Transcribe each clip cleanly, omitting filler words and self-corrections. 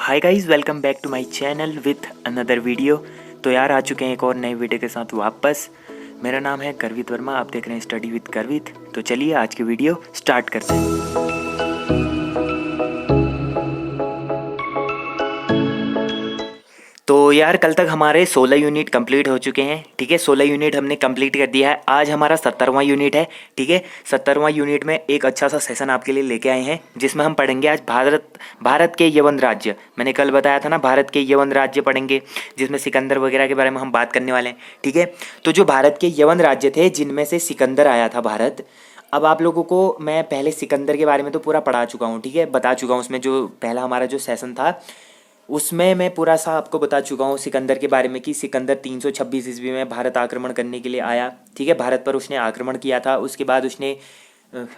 Hi guys, welcome back to my channel with another video. तो यार आ चुके हैं एक और नए वीडियो के साथ वापस। मेरा नाम है करवित वर्मा, आप देख रहे हैं स्टडी विद करवित। तो चलिए आज की वीडियो स्टार्ट करते हैं। तो यार कल तक हमारे 16 यूनिट कंप्लीट हो चुके हैं। ठीक है, 16 यूनिट हमने कंप्लीट कर दिया है। आज हमारा 70वां यूनिट है। ठीक है, 70वां यूनिट में एक अच्छा सा सेशन आपके लिए लेके आए हैं, जिसमें हम पढ़ेंगे आज भारत के यवन राज्य। मैंने कल बताया था ना, भारत के यवन राज्य पढ़ेंगे, जिसमें सिकंदर वगैरह के बारे में हम बात करने वाले हैं। ठीक है, तो जो भारत के यवन राज्य थे, जिनमें से सिकंदर आया था भारत। अब आप लोगों को मैं पहले सिकंदर के बारे में तो पूरा पढ़ा चुका हूँ। ठीक है, बता चुका हूँ। उसमें जो पहला हमारा जो सेशन था, उसमें मैं पूरा सा आपको बता चुका हूँ सिकंदर के बारे में कि सिकंदर 326 ईस्वी में भारत आक्रमण करने के लिए आया। ठीक है, भारत पर उसने आक्रमण किया था। उसके बाद उसने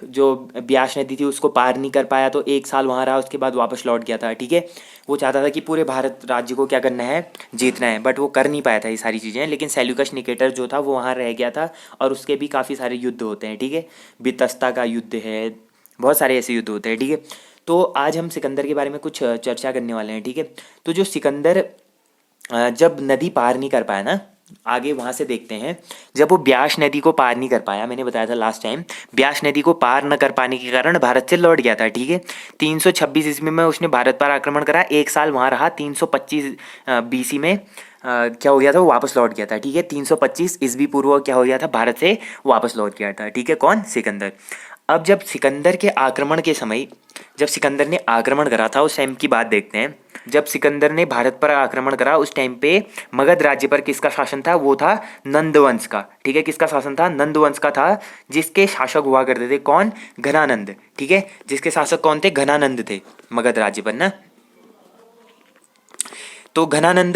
जो ब्यास नदी थी उसको पार नहीं कर पाया, तो एक साल वहाँ रहा, उसके बाद वापस लौट गया था। ठीक है, वो चाहता था कि पूरे भारत राज्य को क्या करना है, जीतना है, बट वो कर नहीं पाया था ये सारी चीज़ें। लेकिन सेल्यूकस निकेटर जो था वो वहाँ रह गया था, और उसके भी काफ़ी सारे युद्ध होते हैं। ठीक है, बितस्ता का युद्ध है, बहुत सारे ऐसे युद्ध होते हैं। ठीक है, तो आज हम सिकंदर के बारे में कुछ चर्चा करने वाले हैं। ठीक है, तो जो सिकंदर जब नदी पार नहीं कर पाया ना, आगे वहाँ से देखते हैं। जब वो ब्यास नदी को पार नहीं कर पाया, मैंने बताया था लास्ट टाइम, ब्यास नदी को पार न कर पाने के कारण भारत से लौट गया था। ठीक है, 326 ईस्वी में उसने भारत पर आक्रमण करा, एक साल वहाँ रहा। 325 बीसी में क्या हो गया था, वो वापस लौट गया था। ठीक है, 325 ईस्वी पूर्व क्या हो गया था, भारत से वापस लौट गया था। ठीक है, कौन? सिकंदर। अब जब सिकंदर के आक्रमण के समय, जब सिकंदर ने आक्रमण करा था, उस टाइम की बात देखते हैं। जब सिकंदर ने भारत पर आक्रमण करा, उस टाइम पे मगध राज्य पर किसका शासन था? वो था नंदवंश का। ठीक है, किसका शासन था? नंदवंश का था, जिसके शासक हुआ करते थे कौन? घनानंद। ठीक है, जिसके शासक कौन थे? घनानंद थे मगध राज्य पर ना। तो घनानंद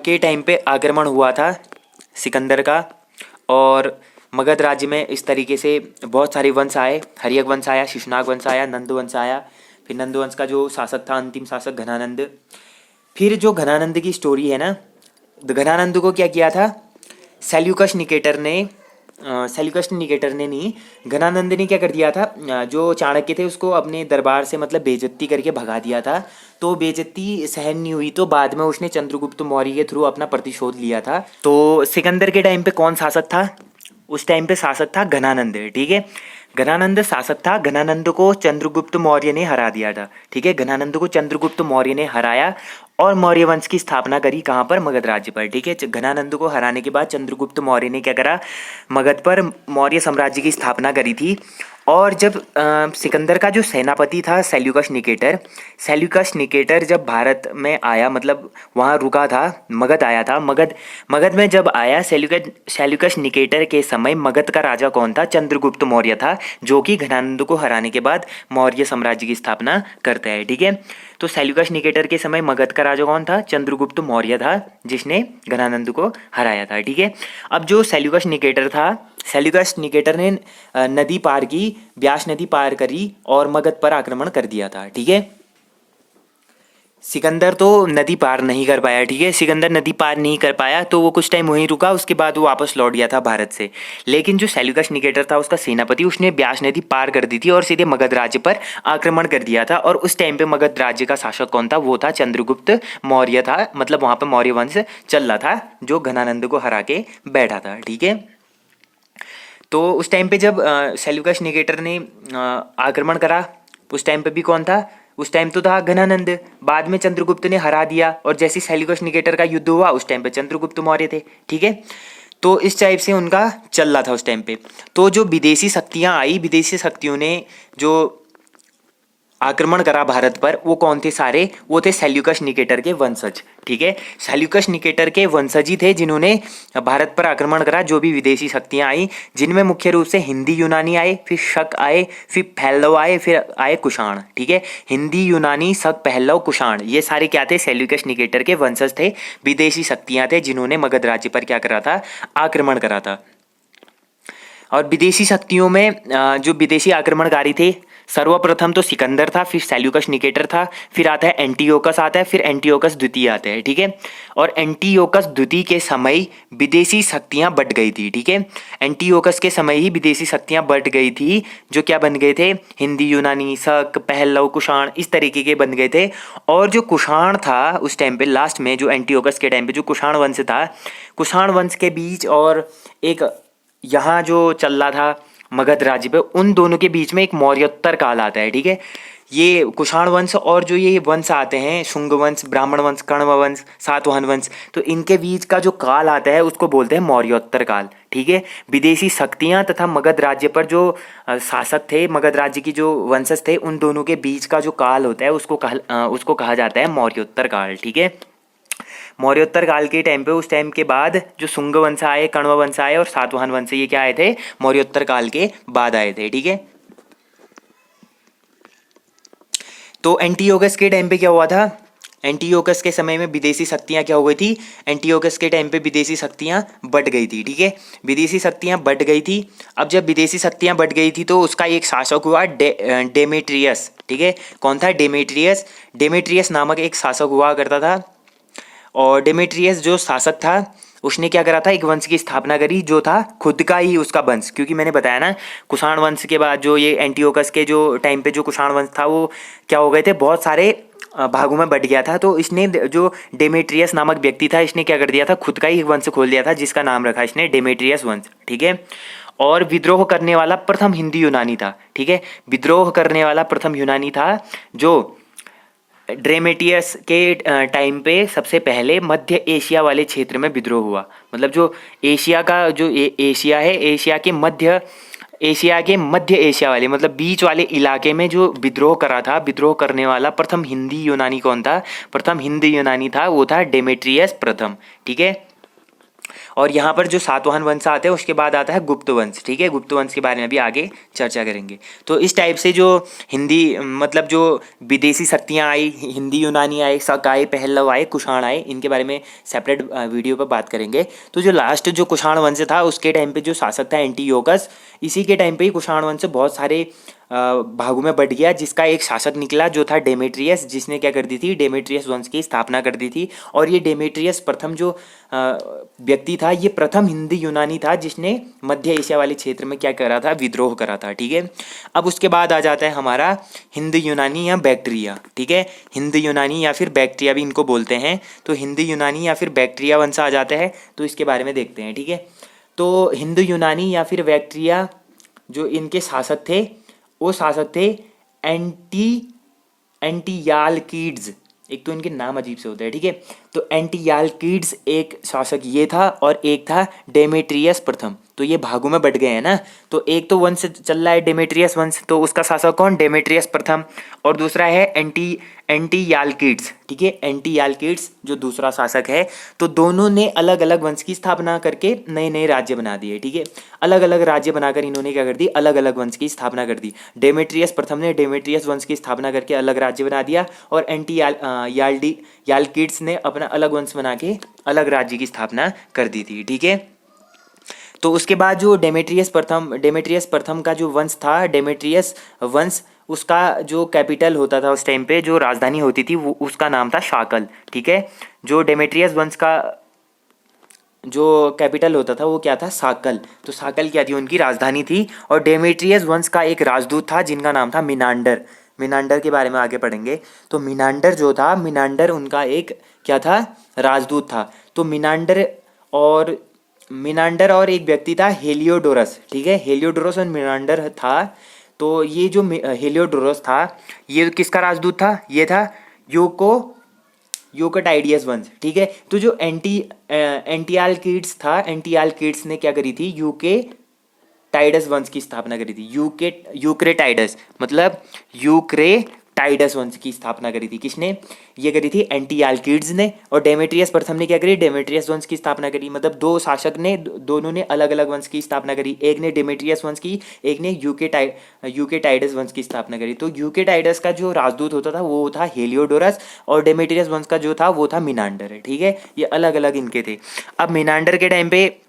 के टाइम पे आक्रमण हुआ था सिकंदर का, और मगध राज्य में इस तरीके से बहुत सारे वंश आए। हर्यक वंश आया, शिशुनाग वंश आया, नंद वंश आया। फिर नंद वंश का जो शासक था, अंतिम शासक घनानंद। फिर जो घनानंद की स्टोरी है ना, घनानंद को क्या किया था? सेल्यूकस निकेटर ने सेल्यूकस निकेटर ने नहीं, घनानंद ने क्या कर दिया था, जो चाणक्य थे उसको अपने दरबार से मतलब बेइज्जती करके भगा दिया था। तो बेइज्जती सहन नहीं हुई, तो बाद में उसने चंद्रगुप्त मौर्य के थ्रू अपना प्रतिशोध लिया था। तो सिकंदर के टाइम पे कौन शासक था? उस टाइम पे शासक था घनानंद। ठीक है, घनानंद शासक था। घनानंद को चंद्रगुप्त मौर्य ने हरा दिया था। ठीक है, घनानंद को चंद्रगुप्त मौर्य ने हराया और मौर्य वंश की स्थापना करी। कहाँ पर? मगध राज्य पर। ठीक है, घनानंद को हराने के बाद चंद्रगुप्त मौर्य ने क्या करा? मगध पर मौर्य साम्राज्य की स्थापना करी थी। और जब सिकंदर का जो सेनापति था सेल्यूकस निकेटर, सेल्यूकस निकेटर जब भारत में आया, मतलब वहाँ रुका था, मगध आया था। मगध में जब आया सेल्यूकस निकेटर के समय मगध का राजा कौन था? चंद्रगुप्त मौर्य था, जो कि घनानंद को हराने के बाद मौर्य साम्राज्य की स्थापना करता है। ठीक है, तो सेल्यूकस निकेटर के समय मगध का राजा कौन था? चंद्रगुप्त मौर्य था, जिसने घनानंद को हराया था। ठीक है, अब जो सेल्यूकस निकेटर था, सेल्यूकस निकेटर ने नदी पार की, ब्यास नदी पार करी और मगध पर आक्रमण कर दिया था। ठीक है, सिकंदर तो नदी पार नहीं कर पाया। ठीक है, सिकंदर नदी पार नहीं कर पाया, तो वो कुछ टाइम वहीं रुका, उसके बाद वो वापस लौट गया था भारत से। लेकिन जो सेल्यूकस निकेटर था, उसका सेनापति, उसने ब्यास नदी पार कर दी थी और सीधे मगध राज्य पर आक्रमण कर दिया था। और उस टाइम पे मगध राज्य का शासक कौन था? वो था चंद्रगुप्त मौर्य था, मतलब वहाँ पर मौर्य वंश चल रहा था, जो घनानंद को हरा के बैठा था। ठीक है, तो उस टाइम पे जब सेल्यूकस निकेटर ने आक्रमण करा, उस टाइम पे भी कौन था? उस टाइम तो था घनानंद। बाद में चंद्रगुप्त ने हरा दिया, और जैसे सेल्यूकस निकेटर का युद्ध हुआ, उस टाइम पे चंद्रगुप्त मौर्य थे। ठीक है, तो इस टाइप से उनका चल रहा था उस टाइम पे। तो जो विदेशी शक्तियाँ आई, विदेशी शक्तियों ने जो आक्रमण करा भारत पर, वो कौन थे सारे? वो थे सेल्यूकस निकेटर के वंशज। ठीक है, सेल्यूकस निकेटर के वंशज ही थे जिन्होंने भारत पर आक्रमण करा। जो भी विदेशी शक्तियां आई, जिनमें मुख्य रूप से हिंदी यूनानी आए, फिर शक आए, फिर पहलव आए, फिर आए कुषाण। ठीक है, हिंदी यूनानी, शक, पहलव, कुषाण, ये सारे क्या थे? सेल्यूकस निकेटर के वंशज थे, विदेशी शक्तियां थे जिन्होंने मगध राज्य पर क्या करा था? आक्रमण करा था। और विदेशी शक्तियों में जो विदेशी आक्रमणकारी थे, सर्वप्रथम तो सिकंदर था, फिर सेल्यूकस निकेटर था, फिर आता है एंटियोकस आता है, फिर एंटियोकस द्वितीय आता है, ठीक है। और एंटियोकस द्वितीय के समय विदेशी शक्तियां बढ़ गई थी, ठीक है। एंटियोकस के समय ही विदेशी शक्तियां बढ़ गई थी, जो क्या बन गए थे, हिंदी, यूनानी, शक, पहलव, कुषाण, इस तरीके के बन गए थे। और जो कुषाण था उस टाइम पे, लास्ट में जो एंटियोकस के टाइम पे जो कुषाण वंश था, कुषाण वंश के बीच और एक यहाँ जो चल रहा था मगध राज्य पे, उन दोनों के बीच में एक मौर्योत्तर काल आता है, ठीक है। ये कुषाण वंश और जो ये वंश आते हैं, शुंग वंश, ब्राह्मण वंश, कण्व वंश, सातवाहन वंश, तो इनके बीच का जो काल आता है उसको बोलते हैं मौर्योत्तर काल, ठीक है। विदेशी शक्तियां तथा मगध राज्य पर जो शासक थे, मगध राज्य की जो वंशज थे, उन दोनों के बीच का जो काल होता है उसको कहा जाता है मौर्योत्तर काल, ठीक है। मौर्योत्तर काल के टाइम पे, उस टाइम के बाद जो शुंग वंश आए, कण्व वंश आए और सातवाहन वंश, ये क्या आए थे, मौर्योत्तर काल के बाद आए थे, ठीक है। तो एंटियोकस के टाइम पे क्या हुआ था, एंटियोकस के समय में विदेशी शक्तियां क्या हो गई थी, एंटियोकस के टाइम पे विदेशी शक्तियां बढ़ गई थी, ठीक है। विदेशी शक्तियां बढ़ गई थी। अब जब विदेशी शक्तियां बढ़ गई थी तो उसका एक शासक हुआ डेमेट्रियस, ठीक है। कौन था, डेमेट्रियस। डेमेट्रियस नामक एक शासक हुआ करता था। और डेमेट्रियस जो शासक था उसने क्या करा था, एक वंश की स्थापना करी जो था खुद का ही उसका वंश, क्योंकि मैंने बताया ना, कुषाण वंश के बाद जो ये एंटियोकस के जो टाइम पे जो कुषाण वंश था वो क्या हो गए थे, बहुत सारे भागों में बट गया था। तो इसने जो डेमेट्रियस नामक व्यक्ति था, इसने क्या कर दिया था, खुद का ही वंश खोल दिया था, जिसका नाम रखा इसने डेमेट्रियस वंश, ठीक है। और विद्रोह करने वाला प्रथम हिंदी यूनानी था, ठीक है। विद्रोह करने वाला प्रथम यूनानी था जो ड्रेमेटियस के टाइम पे सबसे पहले मध्य एशिया वाले क्षेत्र में विद्रोह हुआ। मतलब जो एशिया का जो एशिया है, एशिया के मध्य एशिया वाले, मतलब बीच वाले इलाके में जो विद्रोह करा था, विद्रोह करने वाला प्रथम हिंदी यूनानी कौन था, प्रथम हिंदी यूनानी था वो था डेमेट्रियस प्रथम, ठीक है। और यहाँ पर जो सातवाहन वंश आते हैं उसके बाद आता है गुप्त वंश, ठीक है। गुप्त वंश के बारे में भी आगे चर्चा करेंगे। तो इस टाइप से जो हिंदी, मतलब जो विदेशी शक्तियाँ आई, हिंदी यूनानी आए, शक आए, पहलव आए, कुषाण आए, इनके बारे में सेपरेट वीडियो पर बात करेंगे। तो जो लास्ट जो कुषाण वंश था उसके टाइम पे जो शासक था एंटियोकस, इसी के टाइम पे ही कुषाण वंश बहुत सारे भागों में बढ़ गया, जिसका एक शासक निकला जो था डेमेट्रियस, जिसने क्या कर दी थी, डेमेट्रियस वंश की स्थापना कर दी थी। और ये डेमेट्रियस प्रथम जो व्यक्ति था, ये प्रथम हिंदी यूनानी था जिसने मध्य एशिया वाले क्षेत्र में क्या करा था, विद्रोह करा था, ठीक है। अब उसके बाद आ जाता है हमारा हिंदी यूनानी या बैक्ट्रिया, ठीक है। हिंदी यूनानी या फिर बैक्ट्रिया भी इनको बोलते हैं। तो हिंदी यूनानी या फिर बैक्ट्रिया वंश आ जाता है, तो इसके बारे में देखते हैं, ठीक है। तो हिंदू यूनानी या फिर बैक्ट्रिया जो इनके शासक थे, वो शासक थे एंटी एंटियालकीड्स। एक तो इनके नाम अजीब से होते हैं, ठीक है। तो एंटियालकीड्स एक शासक ये था, और एक था डेमेट्रियस प्रथम। तो ये भागों में बट गए हैं ना। तो एक तो वंश चल रहा है डेमेट्रियस वंश, तो उसका शासक कौन, डेमेट्रियस प्रथम। और दूसरा है एंटियालकीड्स, ठीक है। एंटियालकीड्स जो दूसरा शासक है। तो दोनों ने अलग अलग वंश की स्थापना करके नए नए राज्य बना दिए, ठीक है। अलग अलग राज्य बनाकर इन्होंने क्या कर दी, अलग अलग वंश की स्थापना कर दी। डेमेट्रियस प्रथम ने डेमेट्रियस वंश की स्थापना करके अलग राज्य बना दिया, और यालकीड्स ने अपना अलग वंश बना के अलग राज्य की स्थापना कर दी थी, ठीक है। तो उसके बाद जो डेमेट्रियस प्रथम का जो वंश था, डेमेट्रियस वंश, उसका जो कैपिटल होता था उस टाइम पे, जो राजधानी होती थी, वो उसका नाम था शाकल, ठीक है। जो डेमेट्रियस वंश का जो कैपिटल होता था वो क्या था, साकल। तो साकल क्या थी, उनकी राजधानी थी। और डेमेट्रियस वंश का एक राजदूत था जिनका नाम था मिनांडर। मिनांडर के बारे में आगे पढ़ेंगे। तो मिनांडर जो था, मिनांडर उनका एक क्या था, राजदूत था। तो मिनांडर और एक व्यक्ति था हेलियोडोरस, ठीक है। हेलियोडोरस और मिनांडर था। तो ये जो हेलियोडोरस था, ये किसका राजदूत था, ये था यूकोटाइडियस वंश, ठीक है। तो जो एंटियालकीड्स था, एंटियालकीड्स ने क्या करी थी, टाइडस वंश की स्थापना करी थी। यूक्रेटाइडस मतलब यूक्रेटाइडस वंश की स्थापना करी थी। किसने, ये करी थी एंटियालकीड्स ने। और डेमेट्रियस प्रथम ने क्या करी, डेमेट्रियस वंश की स्थापना करी। मतलब दो शासक ने, दोनों ने अलग अलग वंश की स्थापना करी। एक ने डेमेट्रियस वंश की, एक ने यूकेटाइडस वंश की स्थापना करी। तो यूकेटाइडस का जो राजदूत होता था वो था हेलियोडोरस, और डेमेट्रियस वंश का जो था वो था मिनांडर, ठीक है। ये अलग अलग इनके थे। अब मिनांडर के टाइम पे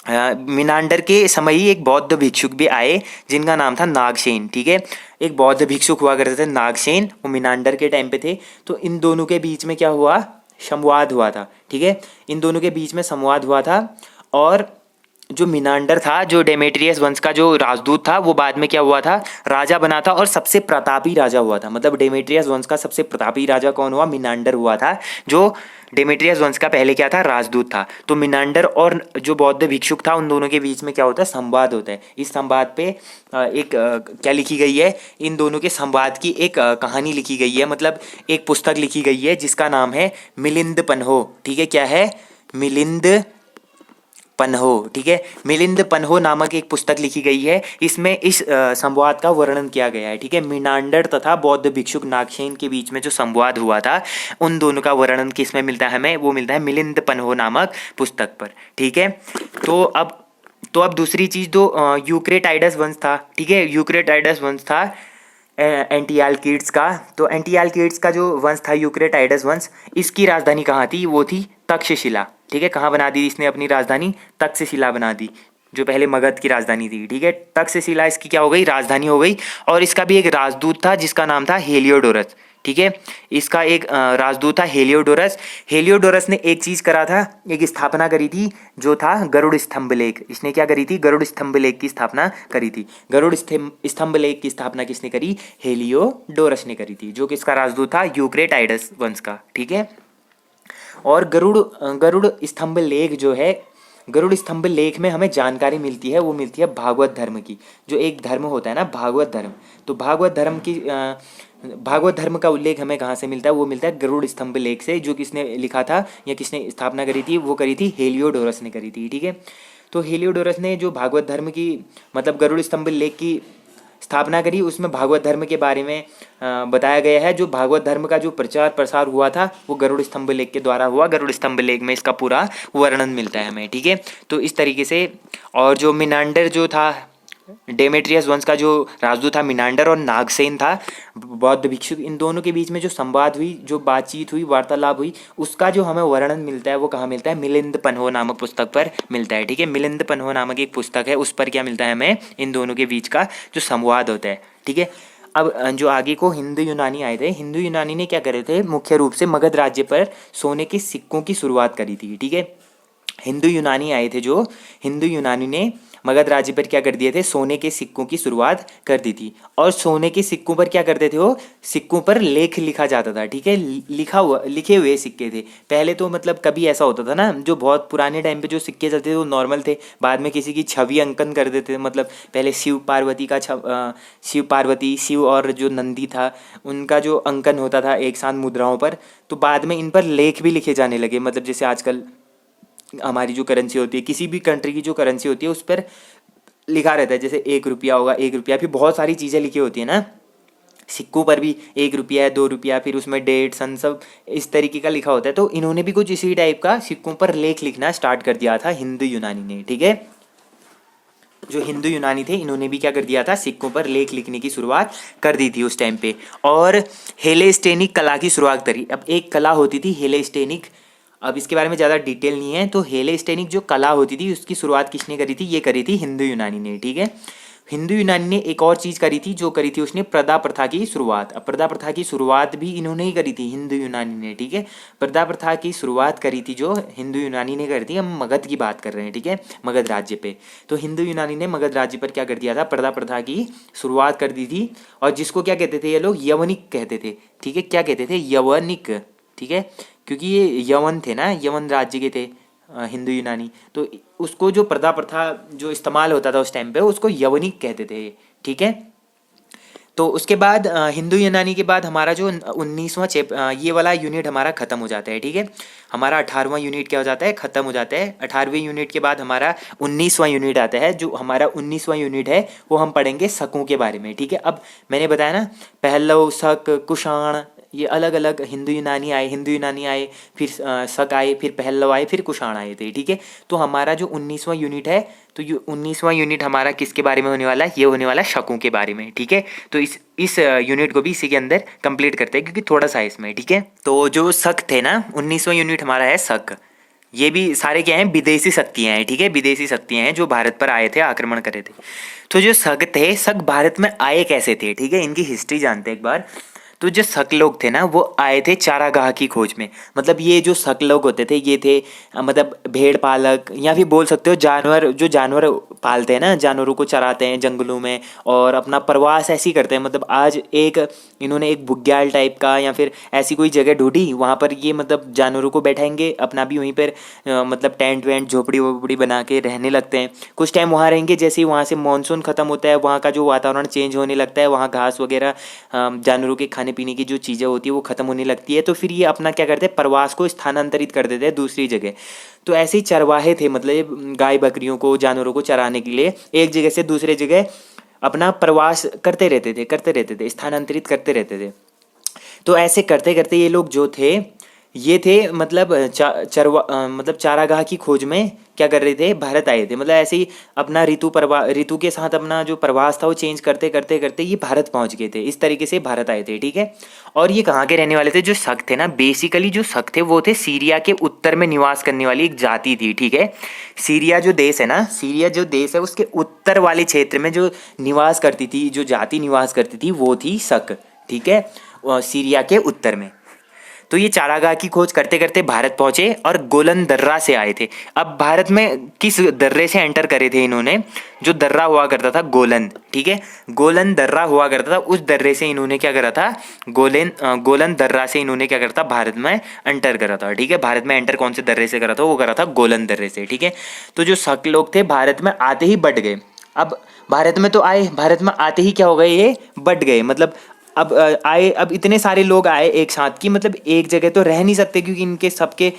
मिनांडर के समय ही एक बौद्ध भिक्षुक भी आए जिनका नाम था नागसेन। ठीक है, एक बौद्ध भिक्षुक हुआ करते थे नागसेन, वो मिनांडर के टाइम पे थे। तो इन दोनों के बीच में क्या हुआ, संवाद हुआ था। ठीक है, इन दोनों के बीच में संवाद हुआ था। और जो मिनांडर था, जो डेमेट्रियस वंश का जो राजदूत था, वो बाद में क्या हुआ था, राजा बना था और सबसे प्रतापी राजा हुआ था। मतलब डेमेट्रियस वंश का सबसे प्रतापी राजा कौन हुआ, मिनांडर हुआ था, जो डेमेट्रियस वंश का पहले क्या था, राजदूत था। तो मिनांडर और जो बौद्ध भिक्षुक था, उन दोनों के बीच में क्या होता है, संवाद होता है। इस संवाद पे क्या लिखी गई है, इन दोनों के संवाद की एक कहानी लिखी गई है, मतलब एक पुस्तक लिखी गई है जिसका नाम है मिलिंद पन्हो। ठीक है, क्या है, मिलिंद पन्हो। ठीक है, मिलिंद पन्हो नामक एक पुस्तक लिखी गई है। इसमें इस संवाद का वर्णन किया गया है। ठीक है, मिनांडर तथा बौद्ध भिक्षुक नागसेन के बीच में जो संवाद हुआ था, उन दोनों का वर्णन किस में मिलता है हमें, वो मिलता है मिलिंद पन्हो नामक पुस्तक पर। ठीक है, तो अब दूसरी चीज़, तो यूक्रेटाइडस वंश था। ठीक है, यूक्रेटाइडस वंश था एंटियालकीड्स का। तो एंटियालकीड्स का जो वंश था, यूक्रेटाइडस वंश, इसकी राजधानी कहाँ थी, वो थी तक्षशिला। ठीक है, कहाँ बना दी इसने अपनी राजधानी, तक्षशिला बना दी, जो पहले मगध की राजधानी थी। ठीक है, तक्षशिला इसकी क्या हो गई, राजधानी हो गई। और इसका भी एक राजदूत था जिसका नाम था हेलियोडोरस। ठीक है, इसका एक राजदूत था हेलियोडोरस। हेलियोडोरस ने एक चीज़ करा था, एक स्थापना करी थी, जो था गरुड़ स्तंभ लेख। इसने क्या करी थी, गरुड़ स्तंभ लेख की स्थापना करी थी। गरुड़ स्तंभ लेख की स्थापना किसने करी, हेलियोडोरस ने करी थी, जो किसका राजदूत था, यूक्रेटाइडस वंश का। ठीक है, और गरुड़ स्तंभ लेख जो है, गरुड़ स्तंभ लेख में हमें जानकारी मिलती है, वो मिलती है भागवत धर्म की। जो एक धर्म होता है ना, भागवत धर्म, तो भागवत धर्म का उल्लेख हमें कहाँ से मिलता है, वो मिलता है गरुड़ स्तंभ लेख से। जो किसने लिखा था या किसने स्थापना करी थी, वो करी थी हेलियोडोरस ने करी थी। ठीक है, तो हेलियोडोरस ने जो भागवत धर्म की, मतलब गरुड़ स्तंभ लेख की स्थापना करी, उसमें भागवत धर्म के बारे में बताया गया है। जो भागवत धर्म का जो प्रचार प्रसार हुआ था, वो गरुड़ स्तंभ लेख के द्वारा हुआ। गरुड़ स्तंभ लेख में इसका पूरा वर्णन मिलता है हमें। ठीक है, तो इस तरीके से। और जो मिनांडर जो था, डेमेट्रियस वंश का जो राजदूत था मिनांडर, और नागसेन था बौद्ध भिक्षुक, इन दोनों के बीच में जो संवाद हुई, जो बातचीत हुई, वार्तालाप हुई, उसका जो हमें वर्णन मिलता है, वो कहाँ मिलता है, मिलिंद पन्हो नामक पुस्तक पर मिलता है। ठीक है, मिलिंद पन्हो नामक एक पुस्तक है, उस पर क्या मिलता है हमें, इन दोनों के बीच का जो संवाद होता है। ठीक है, अब जो आगे को हिंदू यूनानी आए थे, हिंदू यूनानी ने क्या करे थे, मुख्य रूप से मगध राज्य पर सोने के सिक्कों की शुरुआत करी थी। ठीक है, हिंदू यूनानी आए थे, जो हिंदू यूनानी ने मगध राज्य पर क्या कर दिए थे, सोने के सिक्कों की शुरुआत कर दी थी। और सोने के सिक्कों पर क्या करते थे, वो सिक्कों पर लेख लिखा जाता था। ठीक है, लिखे हुए सिक्के थे पहले। तो मतलब कभी ऐसा होता था ना, जो बहुत पुराने टाइम पे जो सिक्के चलते थे वो नॉर्मल थे, बाद में किसी की छवि अंकन कर देते थे। मतलब पहले शिव पार्वती का शिव पार्वती, शिव और जो नंदी था, उनका जो अंकन होता था एक साथ मुद्राओं पर। तो बाद में इन पर लेख भी लिखे जाने लगे। मतलब जैसे आजकल हमारी जो करेंसी होती है, किसी भी कंट्री की जो करेंसी होती है, उस पर लिखा रहता है, जैसे 1 रुपया होगा, 1 रुपया, फिर बहुत सारी चीज़ें लिखी होती है ना सिक्कों पर भी, 1 रुपया है, 2 रुपया, फिर उसमें डेट सन सब इस तरीके का लिखा होता है। तो इन्होंने भी कुछ इसी टाइप का सिक्कों पर लेख लिखना स्टार्ट कर दिया था हिंदू यूनानी ने। ठीक है, जो हिंदू यूनानी थे, इन्होंने भी क्या कर दिया था, सिक्कों पर लेख लिखने की शुरुआत कर दी थी उस टाइम पे। और हेलेस्टेनिक कला की शुरुआत करी। अब एक कला होती थी हेलेस्टेनिक, अब इसके बारे में ज़्यादा डिटेल नहीं है। तो हेलेस्टेनिक जो कला होती थी, उसकी शुरुआत किसने करी थी, ये करी थी हिंदू यूनानी ने। ठीक है, हिंदू यूनानी ने एक और चीज़ करी थी, जो करी थी उसने प्रदा प्रथा की शुरुआत। अब प्रदा प्रथा की शुरुआत भी इन्होंने ही करी थी, हिंदू यूनानी ने। ठीक है, प्रदा प्रथा की शुरुआत करी थी जो हिंदू यूनानी ने करी थी। हम मगध की बात कर रहे हैं। ठीक है, मगध राज्य पे। तो हिंदू यूनानी ने मगध राज्य पर क्या कर दिया था, प्रदा प्रथा की शुरुआत कर दी थी। और जिसको क्या कहते थे ये लोग, यवनिक कहते थे। ठीक है, क्या कहते थे, यवनिक। ठीक है, क्योंकि ये यवन थे ना, यवन राज्य के थे हिंदू यूनानी। तो उसको जो प्रथा प्रथा जो इस्तेमाल होता था उस टाइम पे, उसको यवनिक कहते थे। ठीक है, तो उसके बाद हिंदू यूनानी के बाद हमारा जो 19वां ये वाला यूनिट हमारा ख़त्म हो जाता है। ठीक है, हमारा 18वां यूनिट क्या हो जाता है, ख़त्म हो जाता है। 18वें यूनिट के बाद हमारा 19वां यूनिट आता है। जो हमारा 19वां यूनिट है, वो हम पढ़ेंगे शकों के बारे में। ठीक है, अब मैंने बताया ना, पहलव, शक, कुषाण, ये अलग अलग हिंदू यूनानी आए, फिर शक आए, फिर पहलव आए, फिर कुषाण आए थे। ठीक है, तो हमारा जो 19वां यूनिट है, तो ये 19वां यूनिट हमारा किसके बारे में होने वाला है, ये होने वाला है शकों के बारे में। ठीक है, तो इस यूनिट को भी इसी के अंदर कंप्लीट करते हैं, क्योंकि थोड़ा सा है इसमें। ठीक है, तो जो शक थे ना, 19वां यूनिट हमारा है शक। ये भी सारे क्या हैं, विदेशी शक्तियाँ हैं, ठीक है, विदेशी शक्तियाँ हैं जो भारत पर आए थे, आक्रमण करे थे। तो जो शक थे, शक भारत में आए कैसे थे, ठीक है, इनकी हिस्ट्री जानते हैं एक बार। तो जो शक लोग थे ना, वो आए थे चारागाह की खोज में। मतलब ये जो शक लोग होते थे, ये थे मतलब भेड़ पालक, या फिर बोल सकते हो जानवर, जो जानवर पालते हैं ना, जानवरों को चराते हैं जंगलों में और अपना प्रवास ऐसे ही करते हैं। मतलब आज इन्होंने एक बुग्याल टाइप का या फिर ऐसी कोई जगह ढूंढी, वहाँ पर ये मतलब जानवरों को बैठाएंगे, अपना भी वहीं पर मतलब टेंट वेंट झोपड़ी वोपड़ी बना के रहने लगते हैं। कुछ टाइम वहाँ रहेंगे, जैसे ही वहाँ से मानसून खत्म होता है, वहाँ का जो वातावरण चेंज होने लगता है, वहाँ घास वगैरह जानवरों के खाने पीने की जो चीज़ें होती है वो ख़त्म होने लगती है, तो फिर ये अपना क्या करते हैं, प्रवास को स्थानांतरित कर देते हैं दूसरी जगह। तो ऐसे ही चरवाहे थे, मतलब गाय बकरियों को, जानवरों को चराने के लिए एक जगह से दूसरे जगह अपना प्रवास करते रहते थे, स्थानांतरित करते रहते थे। तो ऐसे करते करते ये लोग जो थे, ये थे मतलब मतलब चारागाह की खोज में क्या कर रहे थे, भारत आए थे। मतलब ऐसे ही अपना ऋतु के साथ अपना जो प्रवास था वो चेंज करते करते करते ये भारत पहुंच गए थे। इस तरीके से भारत आए थे, ठीक है। और ये कहाँ के रहने वाले थे, जो शक थे ना, बेसिकली जो शक थे वो थे सीरिया के उत्तर में निवास करने वाली एक जाति थी, ठीक है। सीरिया जो देश है ना, सीरिया जो देश है उसके उत्तर वाले क्षेत्र में जो निवास करती थी, जो जाति निवास करती थी, वो थी शक, ठीक है, सीरिया के उत्तर में। तो ये चारागाह की खोज करते करते भारत पहुंचे और गोलन दर्रा से आए थे। अब भारत में किस दर्रे से एंटर करे थे इन्होंने, जो दर्रा हुआ करता था गोलन, ठीक है, गोलन दर्रा हुआ करता था, उस दर्रे से इन्होंने क्या करा था, गोलन दर्रा से इन्होंने क्या करा था, भारत में एंटर करा था, ठीक है। भारत में एंटर कौन से दर्रे से करा था, वो करा था गोलन दर्रे से, ठीक है। तो जो शक लोग थे भारत में आते ही बट गए। अब भारत में तो आए, भारत में आते ही क्या हो गए, ये बट गए। मतलब अब आए, अब इतने सारे लोग आए एक साथ की, मतलब एक जगह तो रह नहीं सकते, क्योंकि इनके सबके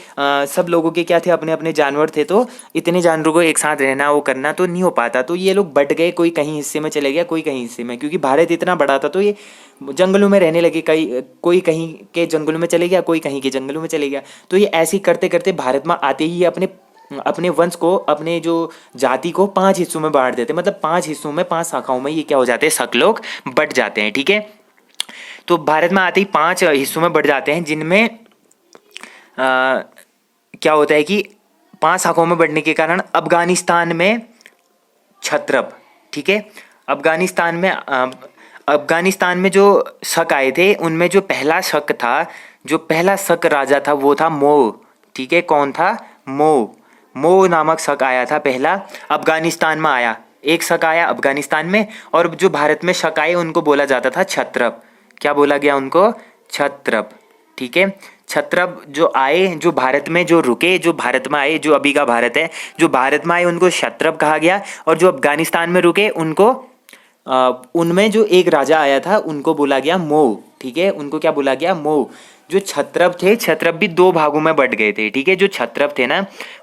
सब लोगों के क्या थे, अपने अपने जानवर थे, तो इतने जानवरों को एक साथ रहना वो करना तो नहीं हो पाता। तो ये लोग बट गए, कोई कहीं हिस्से में चले गया, कोई कहीं हिस्से में, क्योंकि भारत इतना बड़ा था तो ये जंगलों में रहने लगे। कोई कहीं के जंगलों में चले गया, कोई कहीं के जंगलों में चले गया। तो ये ऐसे ही करते करते भारत में आते ही अपने अपने वंश को, अपने जो जाति को 5 हिस्सों में बांट देते। मतलब 5 हिस्सों में, 5 शाखाओं में ये क्या हो जाते हैं, शक लोग बट जाते हैं, ठीक है। तो भारत में आते ही 5 हिस्सों में बढ़ जाते हैं, जिनमें क्या होता है कि 5 शाखाओं में बढ़ने के कारण अफगानिस्तान में क्षत्रप, ठीक है, अफगानिस्तान में जो शक आए थे, उनमें जो पहला शक था, जो पहला शक राजा था वो था मो, ठीक है। कौन था, मो नामक शक आया था, पहला अफगानिस्तान में आया। एक शक आया अफगानिस्तान में, और जो भारत में शक आए उनको बोला जाता था क्षत्रप। क्या बोला गया उनको, क्षत्रप, ठीक है। क्षत्रप जो आए, जो भारत में जो रुके, जो भारत में आए, जो अभी का भारत है, जो भारत में आए उनको क्षत्रप कहा गया। और जो अफगानिस्तान में रुके उनको उनमें जो एक राजा आया था उनको बोला गया मो, ठीक है, उनको क्या बोला गया, मो। जो क्षत्रप थे, क्षत्रप भी 2 भागों में बट गए थे, ठीक है। जो क्षत्रप थे ना,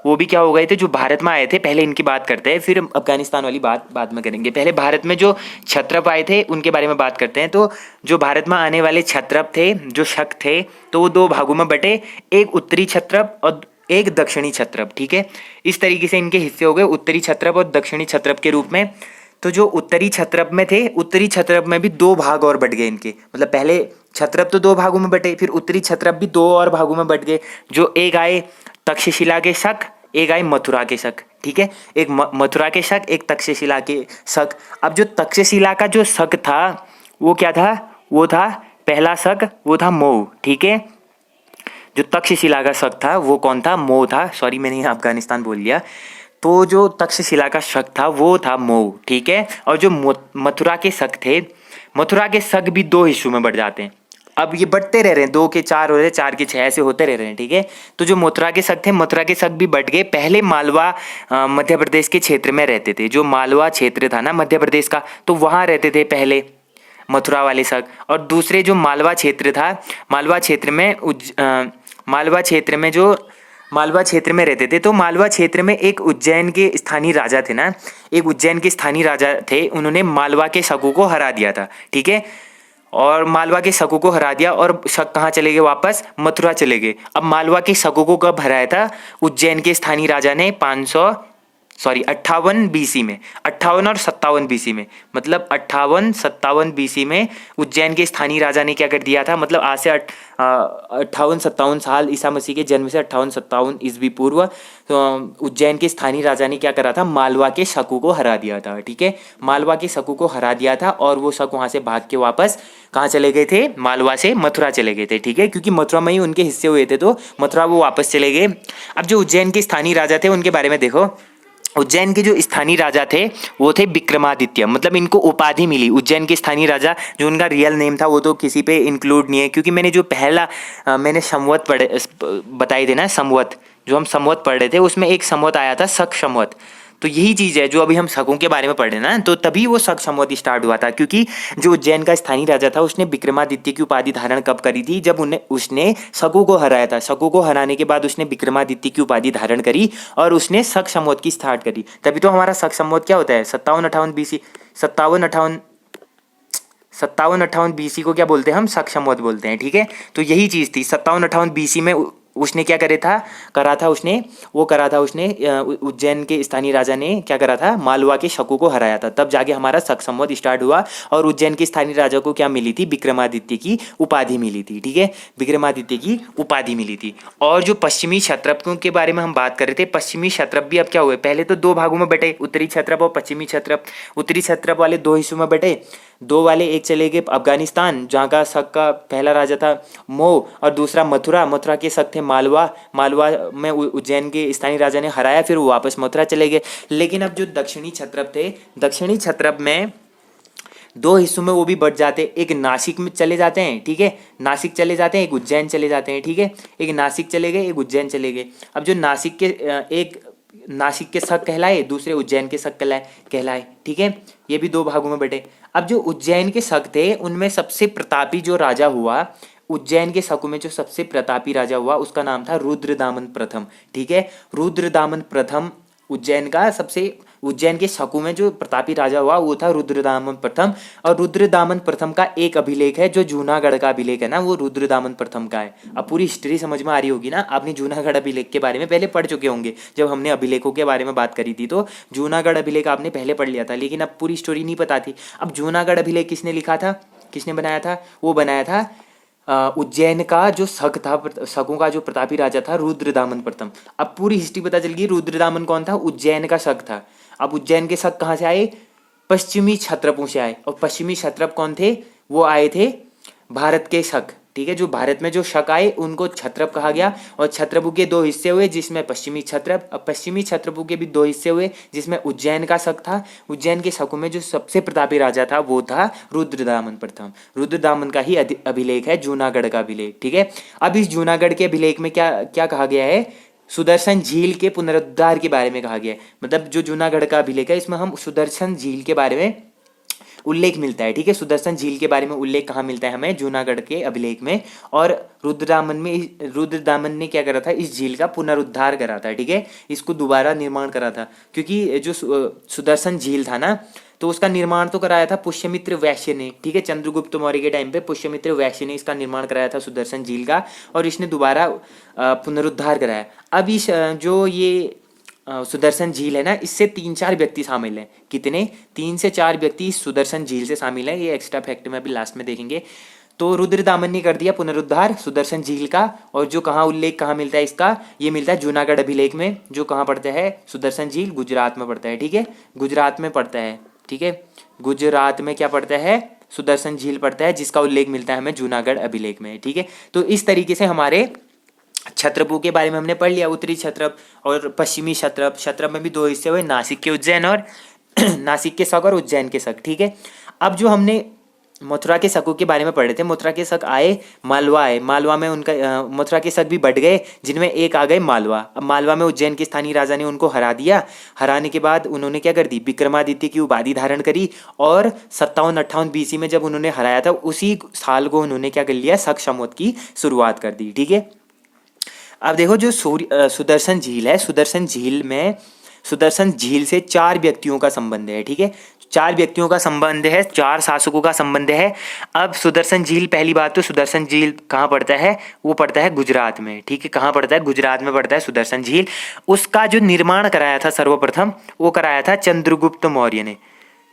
वो भी क्या हो गए थे, जो भारत में आए थे, पहले इनकी बात करते हैं, फिर अफगानिस्तान वाली बात बाद में करेंगे। पहले भारत में जो क्षत्रप आए थे उनके बारे में बात करते हैं। तो जो भारत में आने वाले क्षत्रप थे, जो शक थे, तो वो 2 भागों में बटे, एक उत्तरी क्षत्रप और एक दक्षिणी क्षत्रप, ठीक है। इस तरीके से इनके हिस्से हो गए, उत्तरी क्षत्रप और दक्षिणी क्षत्रप के रूप में। तो जो उत्तरी क्षत्रप में थे, उत्तरी क्षत्रप में भी 2 भाग और बढ़ गए इनके। मतलब पहले क्षत्रप तो 2 भागों में बटे, फिर उत्तरी क्षत्रप भी 2 और भागों में बट गए। जो एक आए तक्षशिला के शक, एक आए मथुरा के शक, ठीक है। एक मथुरा के शक, एक तक्षशिला के शक। अब जो तक्षशिला का जो शक था वो क्या था, वो था पहला शक, वो था मो, ठीक है। जो तक्षशिला का शक था वो कौन था, मो था। सॉरी, मैंने अफगानिस्तान बोल लिया। तो जो तक्षशिला का शक था वो था मो, ठीक है। और जो मथुरा के शक थे, मथुरा के शक भी 2 हिस्सों में बढ़ जाते हैं। अब ये बढ़ते रह रहे हैं, 2 के 4 हो रहे हैं, 4 के 6 ऐसे होते रह रहे हैं, ठीक है। तो जो मथुरा के शक थे, मथुरा के शक भी बढ़ गए। पहले मालवा मध्य प्रदेश के क्षेत्र में रहते थे, जो मालवा क्षेत्र था ना मध्य प्रदेश का, तो वहाँ रहते थे पहले मथुरा वाले शक। और दूसरे जो मालवा क्षेत्र था, मालवा क्षेत्र में रहते थे। तो मालवा क्षेत्र में एक उज्जैन के स्थानीय राजा थे ना, एक उज्जैन के स्थानीय राजा थे, उन्होंने मालवा के शकों को हरा दिया था, ठीक है। और मालवा के शकों को हरा दिया और शक कहाँ चले गए, वापस मथुरा चले गए। अब मालवा के शकों को कब हराया था, उज्जैन के स्थानीय राजा ने सॉरी 58 बीसी में, 58 और 57 बीसी में, मतलब 58-57 बीसी में उज्जैन के स्थानीय राजा ने क्या कर दिया था, मतलब आज से 58-57 साल ईसा मसीह के जन्म से 58-57 ईस्वी पूर्व तो उज्जैन के स्थानीय राजा ने क्या करा था, मालवा के शकु को हरा दिया था। ठीक है, मालवा के शकु को हरा दिया था और वो शक वहाँ से भाग के वापस कहाँ चले गए थे, मालवा से मथुरा चले गए थे। ठीक है, क्योंकि मथुरा में ही उनके हिस्से हुए थे तो मथुरा वो वापस चले गए। अब जो उज्जैन के स्थानीय राजा थे उनके बारे में देखो। उज्जैन के जो स्थानीय राजा थे वो थे विक्रमादित्य, मतलब इनको उपाधि मिली उज्जैन के स्थानीय राजा। जो उनका रियल नेम था वो तो किसी पे इंक्लूड नहीं है, क्योंकि मैंने जो पहला मैंने संवत पढ़े बताई थे ना, संवत जो हम संवत पढ़ रहे थे उसमें एक संवत आया था शक संवत। तो यही चीज़ है जो अभी हम शकों के बारे में पढ़ रहे हैं ना, तो तभी वो शक संवत स्टार्ट हुआ था। क्योंकि जो उज्जैन का स्थानीय राजा था उसने विक्रमादित्य की उपाधि धारण कब करी थी, जब उसने शकु को हराया था। शकु को हराने के बाद उसने विक्रमादित्य की उपाधि धारण करी और उसने शक संवत की स्टार्ट करी। तभी तो हमारा शक संवत क्या होता है, 57-58 बीसी, 57-58 बीसी को क्या बोलते हैं हम, शक संवत बोलते हैं। ठीक है, तो यही चीज़ थी 57-58 बीसी में उसने क्या करा था उसने उज्जैन के स्थानीय राजा ने क्या करा था, मालवा के शकु को हराया था। तब जाके हमारा शक संवत स्टार्ट हुआ और उज्जैन के स्थानीय राजा को क्या मिली थी, विक्रमादित्य की उपाधि मिली थी। ठीक है, विक्रमादित्य की उपाधि मिली थी। और जो पश्चिमी क्षत्रपों के बारे में हम बात कर रहे थे, पश्चिमी क्षत्रप भी अब क्या हुए, पहले तो दो भागों में बटे, उत्तरी क्षत्रप और पश्चिमी क्षत्रप। उत्तरी क्षत्रप वाले दो हिस्सों में बटे, दो वाले एक चले गए अफगानिस्तान जहाँ का शक का पहला राजा था मो, और दूसरा मथुरा, मथुरा के शक थे मालवा। मालवा में उज्जैन के स्थानीय राजा ने हराया, फिर वो वापस मथुरा चले गए। लेकिन अब जो दक्षिणी क्षत्रप थे, दक्षिणी क्षत्रप में दो हिस्सों में वो भी बढ़ जाते, एक नासिक में चले जाते हैं। ठीक है, नासिक चले जाते हैं, एक उज्जैन चले जाते हैं। ठीक है, एक नासिक चले गए, एक उज्जैन चले गए। अब जो नासिक के एक नासिक के शक कहलाए, दूसरे उज्जैन के शक कहलाए। ठीक है, ये भी दो भागों में बटे। अब जो उज्जैन के शक थे उनमें सबसे प्रतापी जो राजा हुआ, उज्जैन के शक में जो सबसे प्रतापी राजा हुआ उसका नाम था रुद्रदामन प्रथम। ठीक है, रुद्रदामन प्रथम उज्जैन के शकु में जो प्रतापी राजा हुआ वो था रुद्रदामन प्रथम। और रुद्रदामन प्रथम का एक अभिलेख है, जो जूनागढ़ का अभिलेख है ना, वो रुद्रदामन प्रथम का है। अब पूरी हिस्ट्री समझ में आ रही होगी ना, आपने जूनागढ़ अभिलेख के बारे में पहले पढ़ चुके होंगे जब हमने अभिलेखों के बारे में बात करी थी। तो जूनागढ़ अभिलेख आपने पहले पढ़ लिया था, लेकिन अब पूरी स्टोरी नहीं पता थी। अब जूनागढ़ अभिलेख किसने लिखा था, किसने बनाया था, वो बनाया था उज्जैन का जो शक था, शकों का जो प्रतापी राजा था रुद्रदामन प्रथम। अब पूरी हिस्ट्री पता चल गई, रुद्रदामन कौन था, उज्जैन का शक था। अब उज्जैन के शक कहाँ से आए, पश्चिमी क्षत्रपों से आए। और पश्चिमी क्षत्रप कौन थे, वो आए थे भारत के शक। ठीक है, जो भारत में जो शक आए उनको क्षत्रप कहा गया। और क्षत्रपों के दो हिस्से हुए जिसमें पश्चिमी क्षत्रप, और पश्चिमी क्षत्रपों के भी दो हिस्से हुए जिसमें उज्जैन का शक था। उज्जैन के शकों में जो सबसे प्रतापी राजा था वो था रुद्रदामन प्रथम। रुद्रदामन का ही अभिलेख है जूनागढ़ का अभिलेख। ठीक है, अब इस जूनागढ़ के अभिलेख में क्या क्या कहा गया है, सुदर्शन झील के पुनरुद्धार के बारे में कहा गया है। मतलब जो जूनागढ़ का अभिलेख है इसमें हम सुदर्शन झील के बारे में उल्लेख मिलता है। ठीक है, सुदर्शन झील के बारे में उल्लेख कहाँ मिलता है हमें, जूनागढ़ के अभिलेख में। और रुद्रदामन ने क्या करा था, इस झील का पुनरुद्धार करा था। ठीक है, इसको दोबारा निर्माण करा था, क्योंकि जो सुदर्शन झील था ना, तो उसका निर्माण तो कराया था पुष्यमित्र वैश्य ने। ठीक है, चंद्रगुप्त मौर्य के टाइम पे पुष्यमित्र वैश्य ने इसका निर्माण कराया था सुदर्शन झील का, और इसने दोबारा पुनरुद्धार कराया। अब इस जो ये सुदर्शन झील है ना, इससे 3-4 व्यक्ति शामिल हैं। कितने, 3 से 4 व्यक्ति इस सुदर्शन झील से शामिल हैं। ये एक्स्ट्रा फैक्ट में अभी लास्ट में देखेंगे। तो रुद्रदामन ने कर दिया पुनरुद्धार सुदर्शन झील का। और जो कहाँ उल्लेख कहाँ मिलता है इसका, ये मिलता है जूनागढ़ अभिलेख में, जो कहाँ पड़ता है, सुदर्शन झील गुजरात में पड़ता है। ठीक है, गुजरात में पड़ता है। ठीक है, गुजरात में क्या पड़ता है, सुदर्शन झील पड़ता है, जिसका उल्लेख मिलता है हमें जूनागढ़ अभिलेख में। ठीक है, तो इस तरीके से हमारे क्षत्रपों के बारे में हमने पढ़ लिया, उत्तरी क्षत्रप और पश्चिमी क्षत्रप। क्षत्रप में भी दो हिस्से हुए, नासिक के उज्जैन और नासिक के शक और उज्जैन के शक। ठीक है, अब जो हमने मथुरा के शकों के बारे में पढ़े थे, मथुरा के शक आए, मालवा आए, मालवा में उनका मथुरा के शक भी बढ़ गए, जिनमें एक आ गए मालवा। अब मालवा में उज्जैन के स्थानीय राजा ने उनको हरा दिया। हराने के बाद उन्होंने क्या कर दी, विक्रमादित्य की उपाधि धारण करी। और 57-58 बीसी में जब उन्होंने हराया था, उसी साल को उन्होंने क्या कर लिया, शक संवत की शुरुआत कर दी। ठीक है, अब देखो जो सुदर्शन झील है, सुदर्शन झील से 4 व्यक्तियों का संबंध है। ठीक है, 4 व्यक्तियों का संबंध है, 4 शासकों का संबंध है। अब सुदर्शन झील, पहली बात तो सुदर्शन झील कहाँ पड़ता है, वो पड़ता है गुजरात में, ठीक है। कहाँ पड़ता है, गुजरात में पड़ता है सुदर्शन झील। उसका जो निर्माण कराया था सर्वप्रथम, वो कराया था चंद्रगुप्त मौर्य ने।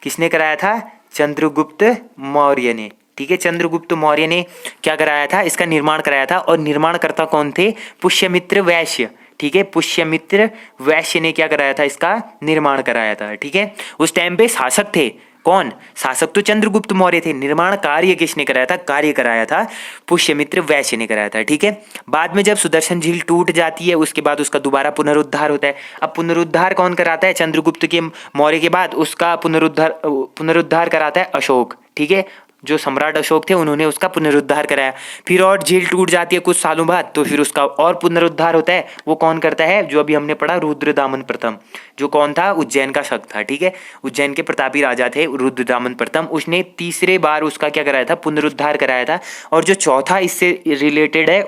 किसने कराया था, चंद्रगुप्त मौर्य ने, ठीक है। चंद्रगुप्त मौर्य ने क्या कराया था, इसका निर्माण कराया था। और निर्माणकर्ता कौन थे, पुष्यमित्र वैश्य, ठीक है। पुष्यमित्र वैश्य ने क्या कराया था, इसका निर्माण कराया था, ठीक है। उस टाइम पे शासक थे कौन, शासक तो चंद्रगुप्त मौर्य थे। निर्माण कार्य किसने कराया था, कार्य कराया था पुष्यमित्र वैश्य ने कराया था, ठीक है। बाद में जब सुदर्शन झील टूट जाती है, उसके बाद उसका दोबारा पुनरुद्धार होता है। अब पुनरुद्धार कौन कराता है, चंद्रगुप्त के मौर्य के बाद उसका पुनरुद्धार कराता है अशोक, ठीक है। जो सम्राट अशोक थे उन्होंने उसका पुनरुद्धार कराया। फिर और झील टूट जाती है कुछ सालों बाद, तो फिर उसका और पुनरुद्धार होता है। वो कौन करता है, जो अभी हमने पढ़ा, रुद्रदामन प्रथम, जो कौन था, उज्जैन का शक था, ठीक है। उज्जैन के प्रतापी राजा थे रुद्रदामन प्रथम, उसने तीसरे बार उसका क्या कराया था, पुनरुद्धार कराया था। और जो चौथा इससे रिलेटेड है,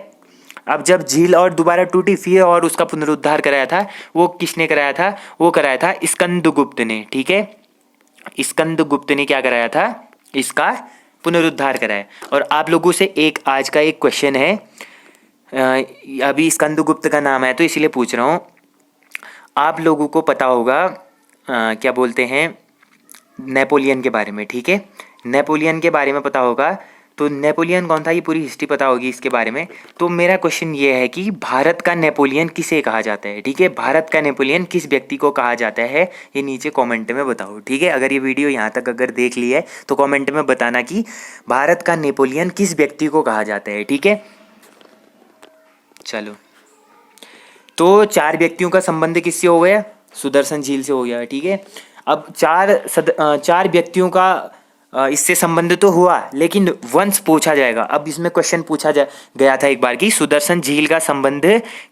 अब जब झील और दोबारा टूटी फिर और उसका पुनरुद्धार कराया था, वो किसने कराया था, वो कराया था स्कंदगुप्त ने, ठीक है। स्कंदगुप्त ने क्या कराया था, इसका पुनरुद्धार कराया। और आप लोगों से एक आज का एक क्वेश्चन है, अभी स्कंदगुप्त का नाम है तो इसीलिए पूछ रहा हूँ। आप लोगों को पता होगा क्या बोलते हैं, नेपोलियन के बारे में, ठीक है। नेपोलियन के बारे में पता होगा, तो नेपोलियन कौन था, ये पूरी हिस्ट्री पता होगी इसके बारे में। तो मेरा क्वेश्चन ये है कि भारत का नेपोलियन किसे कहा जाता है, ठीक है। भारत का नेपोलियन किस व्यक्ति को कहा जाता है, ये नीचे कमेंट में बताओ, ठीक है। अगर ये वीडियो यहाँ तक अगर देख ली है तो कमेंट में बताना कि भारत का नेपोलियन किस व्यक्ति को कहा जाता है, ठीक है। चलो, तो 4 व्यक्तियों का संबंध किससे हो गया, सुदर्शन झील से हो गया, ठीक है। अब 4 व्यक्तियों का इससे संबंध तो हुआ, लेकिन वंश पूछा जाएगा। अब इसमें क्वेश्चन पूछा गया था एक बार कि सुदर्शन झील का संबंध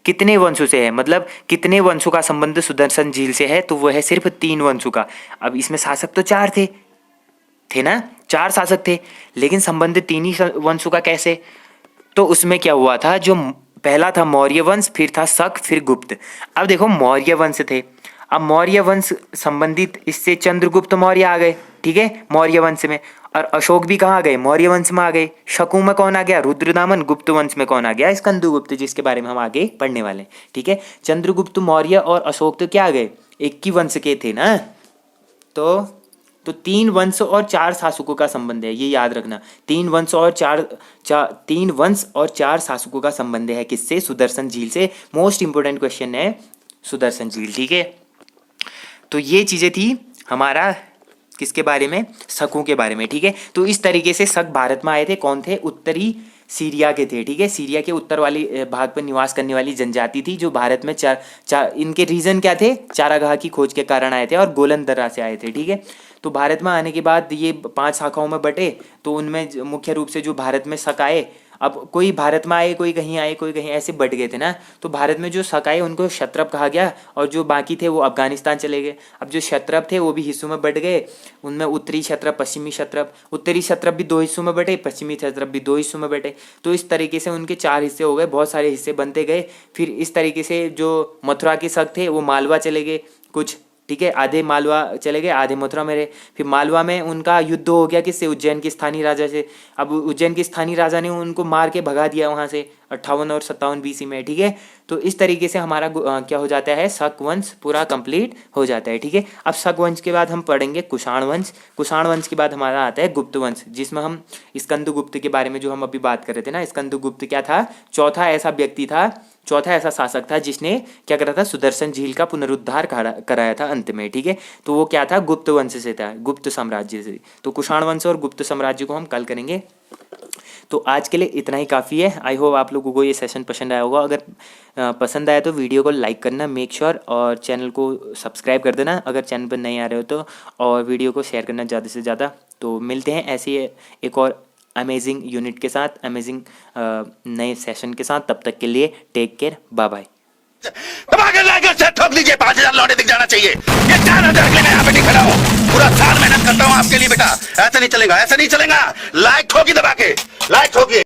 कितने वंशों से है, मतलब कितने वंशों का संबंध सुदर्शन झील से है, तो वो है सिर्फ 3 वंशों का। अब इसमें शासक तो 4 थे ना, 4 शासक थे, लेकिन संबंध 3 ही वंशों का कैसे। तो उसमें क्या हुआ था, जो पहला था मौर्य वंश, फिर था शक, फिर गुप्त। अब देखो मौर्य वंश थे, अब मौर्य वंश संबंधित इससे चंद्रगुप्त मौर्य आ गए, ठीक है, मौर्य वंश में। और अशोक भी कहाँ आ गए, मौर्य वंश में आ गए। शकु में कौन आ गया, रुद्रदामन। गुप्त वंश में कौन आ गया, स्कंदगुप्त, जिसके बारे में हम आगे पढ़ने वाले हैं, ठीक है। चंद्रगुप्त मौर्य और अशोक तो क्या आ गए, एक ही वंश के थे ना। तो 3 वंश और 4 शासकों का संबंध है, ये याद रखना। 3 वंश और 4 शासकों का संबंध है किससे, सुदर्शन झील से। मोस्ट इंपोर्टेंट क्वेश्चन है सुदर्शन झील, ठीक है। तो ये चीजें थी हमारा किसके बारे में, शकों के बारे में, ठीक है। तो इस तरीके से शक भारत में आए थे, कौन थे, उत्तरी सीरिया के थे, ठीक है। सीरिया के उत्तर वाली भाग पर निवास करने वाली जनजाति थी, जो भारत में इनके रीजन क्या थे, चारागाह की खोज के कारण आए थे और गोलन दर्रा से आए थे, ठीक है। तो भारत में आने के बाद ये 5 शाखाओं में बटे, तो उनमें मुख्य रूप से जो भारत में शक आए, अब कोई भारत में आए, कोई कहीं आए, कोई कहीं, ऐसे बट गए थे ना। तो भारत में जो शक आए उनको क्षत्रप कहा गया, और जो बाकी थे वो अफगानिस्तान चले गए। अब जो क्षत्रप थे वो भी हिस्सों में बट गए, उनमें उत्तरी क्षत्रप, पश्चिमी क्षत्रप। उत्तरी क्षत्रप भी 2 हिस्सों में बटे, पश्चिमी क्षत्रप भी 2 हिस्सों में बटे। तो इस तरीके से उनके 4 हिस्से हो गए, बहुत सारे हिस्से बनते गए। फिर इस तरीके से जो मथुरा के शक थे वो मालवा चले गए कुछ, ठीक है, आधे मालवा चले गए, आधे मथुरा में रहे। फिर मालवा में उनका युद्ध हो गया किससे, उज्जैन के स्थानीय राजा से। अब उज्जैन के स्थानीय राजा ने उनको मार के भगा दिया वहाँ से 58 और 57 BC में, ठीक है। तो इस तरीके से हमारा क्या हो जाता है, शक वंश पूरा कंप्लीट हो जाता है, ठीक है। अब शक वंश के बाद हम पढ़ेंगे कुषाण वंश। कुषाण वंश के बाद हमारा आता है गुप्त वंश, जिसमें हम स्कंदगुप्त के बारे में जो हम अभी बात कर रहे थे ना, स्कंदगुप्त क्या था, चौथा ऐसा व्यक्ति था, चौथा ऐसा शासक था जिसने क्या करा था, सुदर्शन झील का पुनरुद्धार कराया था अंत में, ठीक है। तो वो क्या था, गुप्त वंश से था, गुप्त साम्राज्य से। तो कुषाण वंश और गुप्त साम्राज्य को हम कल करेंगे। तो आज के लिए इतना ही काफ़ी है। आई होप आप लोगों को ये सेशन पसंद आया होगा। अगर पसंद आया तो वीडियो को लाइक करना, मेक श्योर, और चैनल को सब्सक्राइब कर देना अगर चैनल पर नहीं आ रहे हो तो, और वीडियो को शेयर करना ज़्यादा से ज़्यादा। तो मिलते हैं ऐसे एक और अमेजिंग यूनिट के साथ, अमेजिंग नए सेशन के साथ। तब तक के लिए टेक केयर, बाय बाय। ठोक लीजिए, 5000 लौटे दिख जाना चाहिए। ये 4000 के लिए मैं यहाँ पे नहीं खड़ा हूँ, पूरा साल मेहनत करता हूँ आपके लिए बेटा। ऐसा नहीं चलेगा, ऐसा नहीं चलेगा। लाइक ठोकी दबा के, लाइक ठोकी।